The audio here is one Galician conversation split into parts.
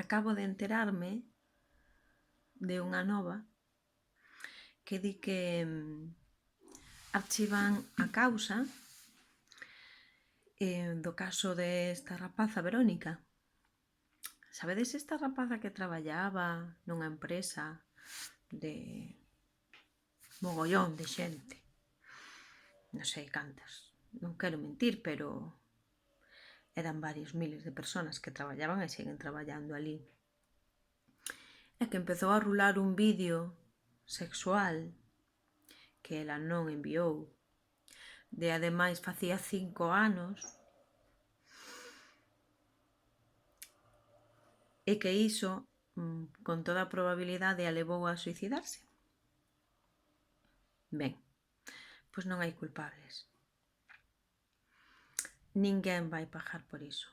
acabo de enterarme de unha nova que di que archivan a causa do caso desta rapaza Verónica. Sabedes esta rapaza que traballaba nunha empresa de mogollón de xente? Non sei cantas, non quero mentir, pero eran varios miles de personas que traballaban e seguen traballando ali. E que empezou a rular un vídeo sexual que ela non enviou, de ademais facía 5 anos, e que iso, con toda a probabilidade, a levou a suicidarse. Ben, pois non hai culpables. Ninguén vai pagar por iso.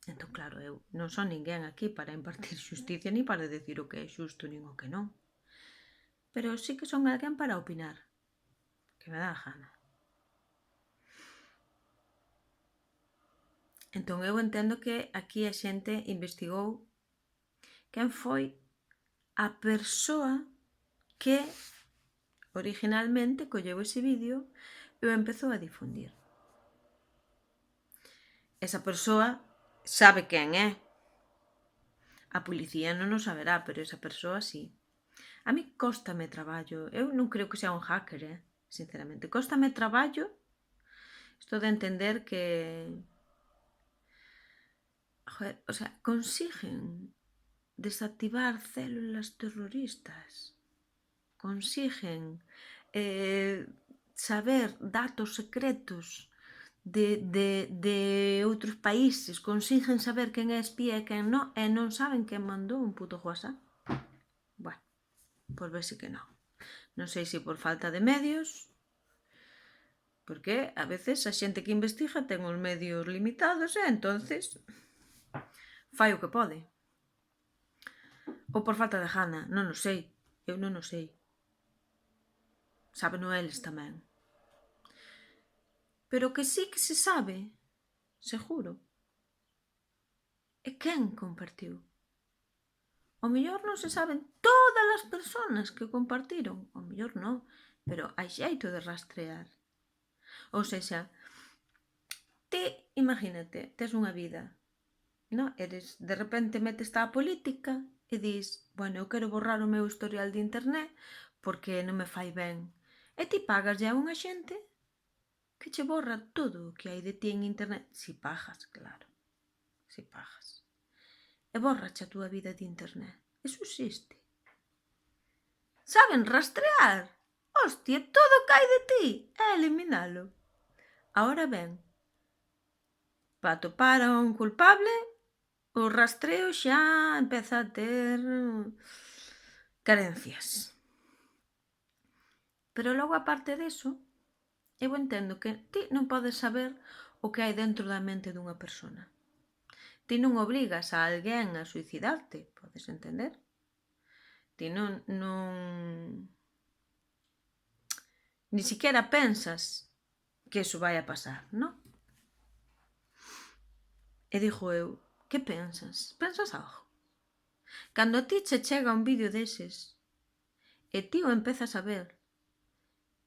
Entón, claro, eu non son ninguén aquí para impartir xusticia ni para decir o que é xusto nin o que non. Pero sí que son alguén para opinar, que me dá a gana. Entón, eu entendo que aquí a xente investigou quen foi a persoa que originalmente colleu ese vídeo e o empezou a difundir. Esa persoa sabe quen é. A policía non o saberá, pero esa persoa sí. A mí cóstame traballo. Eu non creo que sea un hacker, sinceramente. Cóstame traballo isto de entender que... Joder, o sea, consiguen desactivar células terroristas. Consiguen saber datos secretos de outros países, consiguen saber quen é espía e quen non, e non saben quen mandou un puto WhatsApp. Bueno, pois vese que non. Non sei se por falta de medios, porque a veces a xente que investiga ten os medios limitados e entonces fai o que pode. Ou por falta de gana, non o sei. Eu non o sei. Sábeno eles tamén. Pero que sí que se sabe, seguro, é quen compartiu. O mellor non se saben todas as persoas que compartiron. O mellor non, pero hai xeito de rastrear. Ou sexa, ti, imagínate, tes unha vida, non? Eres, de repente metes á política e dis, bueno, eu quero borrar o meu historial de internet porque non me fai ben. E ti pagas a unha xente que che borra todo o que hai de ti en internet. Si pagas, claro. Si pagas. E borrache a túa vida de internet. Eso existe. Saben rastrear. Hostia, todo o que hai de ti é eliminalo. Ahora ben, para atopar a un culpable, o rastreo xa empeza a ter carencias. Pero logo, aparte deso, eu entendo que ti non podes saber o que hai dentro da mente dunha persona. Ti non obrigas a alguén a suicidarte, podes entender? Ti non ni siquiera pensas que eso vai a pasar, non? E digo eu, que pensas? Pensas algo? Cando a ti che chega un vídeo deses e ti o empezas a ver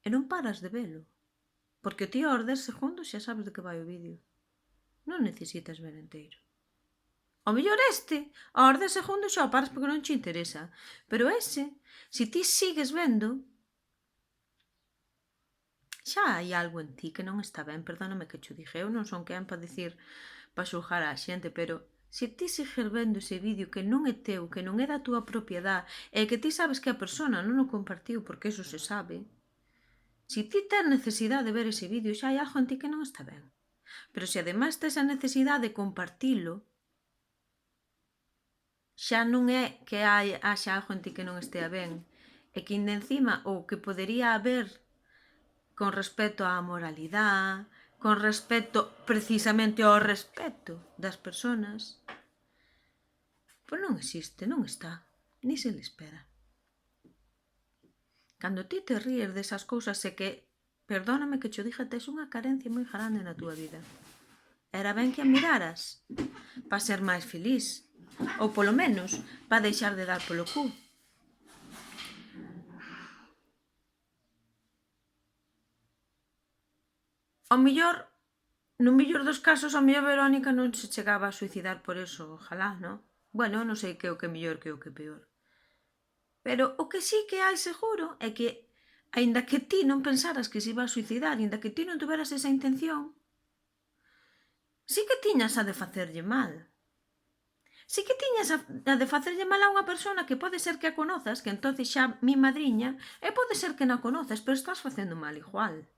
e non paras de velo, porque ti aos 10 segundos xa sabes de que vai o vídeo. Non necesitas ver enteiro. O mellor aos 10 segundos xa o paras porque non che interesa. Pero ese, se ti sigues vendo, xa hai algo en ti que non está ben. Perdóname que cho diga, eu non son quen para dicir, para xulgar a xente, pero se ti sigues vendo ese vídeo que non é teu, que non é da túa propiedade, e que ti sabes que a persona non o compartiu, porque eso se sabe, se ti tes necesidade de ver ese vídeo, xa hai algo en ti que non está ben. Pero se ademais tes a necesidade de compartilo, xa non é que haxa algo en ti que non estea ben, e que ainda encima o que podería haber con respecto á moralidade, con respecto precisamente ao respeto das persoas, pois non existe, non está, ni se le espera. Cando ti te ríes desas cousas é que, perdóname que cho diga, tes unha carencia moi grande na túa vida. era ben que a miraras para ser máis feliz, ou polo menos para deixar de dar polo cu. Ao mellor, no mellor dos casos, a mellor Verónica non se chegaba a suicidar por eso, ojalá, non? Bueno, non sei que é o que é mellor que o que é peor. Pero o que sí que hai seguro é que, aínda que ti non pensaras que se iba a suicidar, aínda que ti non tuveras esa intención, sí que tiñas a de facerlle mal. Sí que tiñas a de facerlle mal a unha persona que pode ser que a conozas, que entonces xa mi madriña, e pode ser que non a conozas, pero estás facendo mal igual.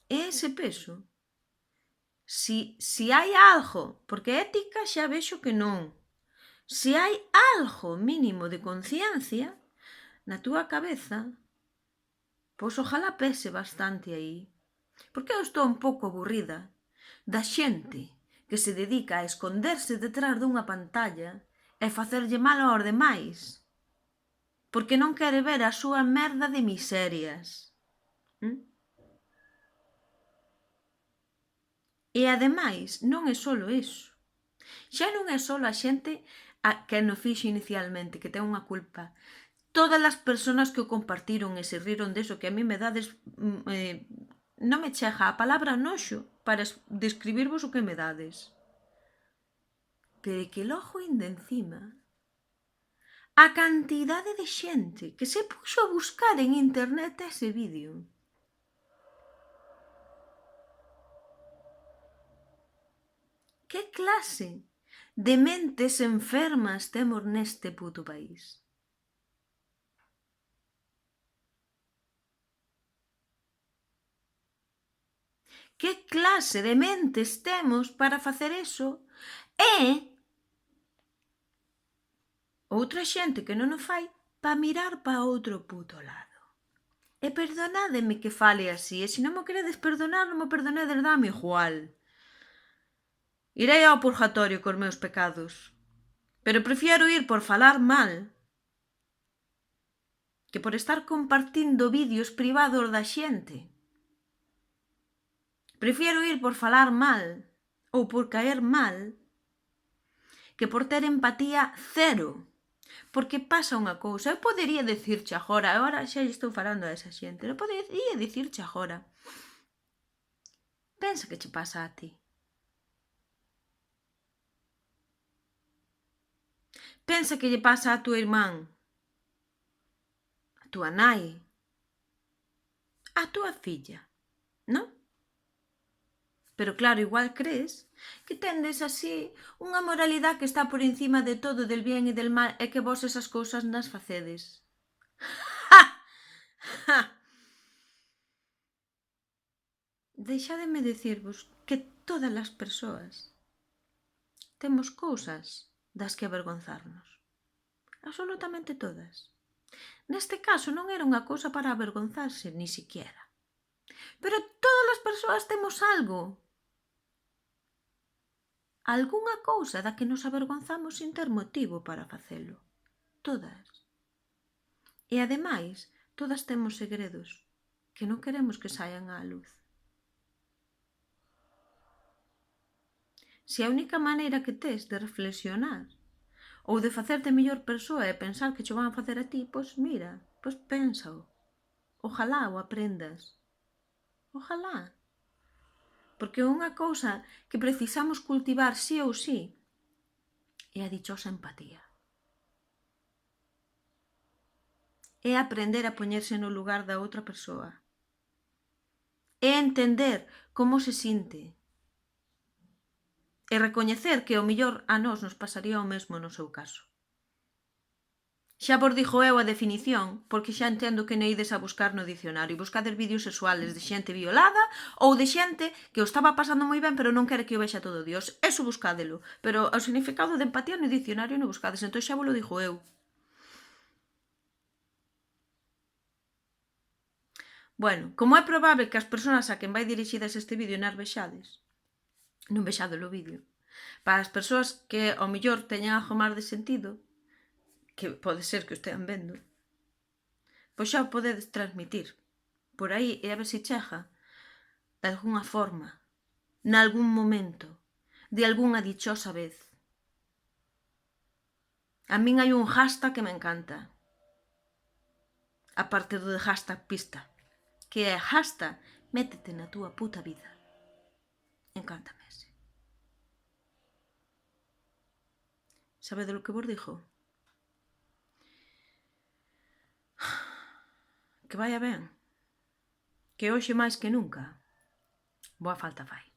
E ese peso, si hai algo, porque ética xa vexo que non, se hai algo mínimo de conciencia na túa cabeza, pois ojalá pese bastante aí. Porque eu estou un pouco aburrida da xente que se dedica a esconderse detrás dunha pantalla e facerlle mal aos demais, porque non quere ver a súa merda de miserias. E ademais, non é solo iso. Xa non é solo a xente que no fixo inicialmente, que ten unha culpa. Todas as persoas que o compartiron e se riron deso, que a mí me dades... non me chega a palabra noxo para describirvos o que me dades. Pero é que logo ainda encima a cantidade de xente que se puxo a buscar en internet ese vídeo. Que clase de mentes enfermas temos neste puto país? Que clase de mentes temos para facer eso? E outra xente que non o fai para mirar para outro puto lado. E perdonádeme que fale así, e se non me queredes perdonar, non me perdonedes, dame igual. Irei ao purgatorio cos meus pecados, pero prefiero ir por falar mal que por estar compartindo vídeos privados da xente. Prefiero ir por falar mal ou por caer mal que por ter empatía cero. Porque pasa unha cousa, eu podería dicirche agora xa estou falando a esa xente, eu podería dicirche agora. Pensa que che pasa a ti. Pensa que lle pasa a túa irmán, a túa nai, a túa filla, non? Pero claro, igual crees que tendes así unha moralidade que está por encima de todo, del bien e del mal, e que vos esas cousas nas facedes. ¡Ja! ¡Ja! Deixademe dicirvos que todas as persoas temos cousas das que avergonzarnos. Absolutamente todas. Neste caso non era unha cousa para avergonzarse, ni siquiera. Pero todas as persoas temos algo. Algunha cousa da que nos avergonzamos sin ter motivo para facelo. Todas. E ademais, todas temos segredos que non queremos que saian á luz. Se a única maneira que tes de reflexionar ou de facerte mellor persoa é pensar que cho van a facer a ti, pois mira, pois pénsao. Ojalá o aprendas. Ojalá. Porque unha cousa que precisamos cultivar sí ou sí é a dichosa empatía. É aprender a poñerse no lugar da outra persoa. É entender como se sinte. E recoñecer que ao mellor a nós nos pasaría o mesmo no seu caso. Xa vos dixo eu a definición, porque xa entendo que non ides a buscar no dicionario. Buscades vídeos sexuales de xente violada ou de xente que o estaba pasando moi ben pero non quere que o vexa todo Dios. Eso buscádelo. Pero o significado de empatía no dicionario non buscades. Entón xa vos lo dixo eu. Bueno, como é probable que as persoas a quen vai dirixidas este vídeo nas vexades, non vexades o vídeo. Para as persoas que ao mellor teñan algo máis de sentido, que pode ser que o estean vendo, pois xa o podedes transmitir por aí e a ver se chega de alguna forma nalgún momento, de algunha dichosa vez. A min hai un hashtag que me encanta, aparte do de hashtag pista, que é hashtag métete na túa puta vida. Encántame ese. Sabedes o que vos digo? Que vaya ben, que hoxe máis que nunca boa falta fai.